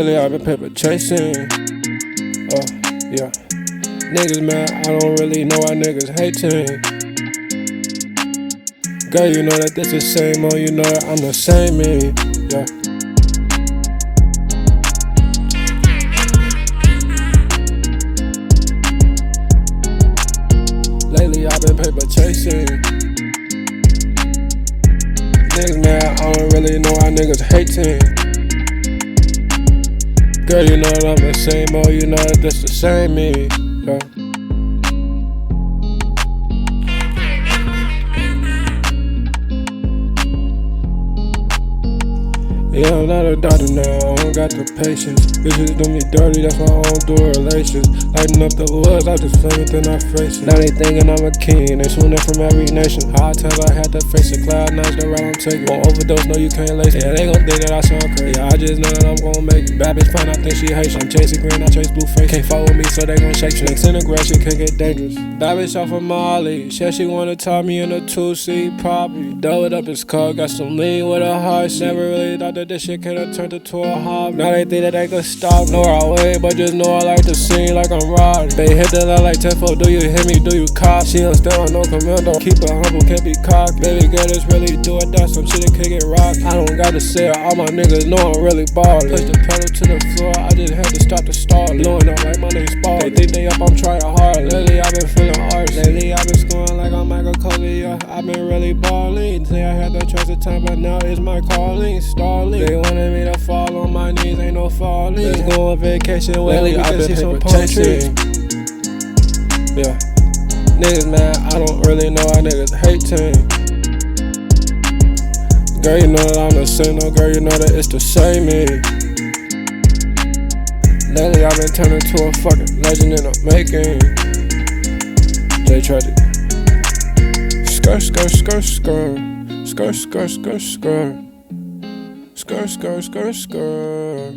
Lately I've been paper chasing. Yeah. Niggas mad, I don't really know why niggas hating. Girl, you know that this the same old, you know that I'm the same me. Yeah. Lately I've been paper chasing. Niggas mad, I don't really know why niggas hating. Girl, you know that I'm the same old, you know that this the same me. Yeah. Yeah, I'm not a doctor now, I don't got the patience. Bitches do me dirty, that's why I don't do relations. Lighting up the woods, I just flame it, then I face it. Now they thinking I'm a king, they tuning from every nation. High times I had to face it, cloud nights, the route I'm taking. Won't overdose, no you can't lace it. Yeah, they gon' think that I sound crazy. Yeah, I just know that I'm gon' make it. Bad bitch fine, I think she hates it. I'm chasing green, I chase blue face. Can't fuck with me, so they gon' shake shit. Snakes in the grass, shit can get dangerous. Bad bitch off of Molly, said she wanna tie me in a 2-seat, probably. Double it up his car, got some lean with a heart. Never really thought that this shit could've turned into a hobby. Now they think that they could stop. Know I wait, but just know I like to sing like I'm riding. They hit the line like 10-4, do you hit me, do you cop? She don't stand on no commando, keep it humble, can't be cocky. Baby girl, just really do it, that's some shit that could get rocked. I don't gotta say it, all my niggas know I'm really ballin'. Push the pedal to the floor, I just had to stop the stall. Blowing up like my name's Ball. They think they up, I'm trying hard. Lately I've been feeling arts. Lately I've been scoring like I'm Michael Kobe, yeah. I've been really ballin'. Say I had to trust the time, but now it's my calling. Stalling. They wanted me to fall on my knees, ain't no falling. Let's go on vacation with me, I've been paper chasing. Yeah. Niggas mad, I don't really know why niggas hating. Girl, you know that I'm the same, no girl, you know that it's the same me. Lately I've been turning to a fucking legend in the making. Trxgic. Skirt, skirt, skirt, skirt. Skirt, skirt, skirt, skirt. Skirt, skirt, skirt, skirt.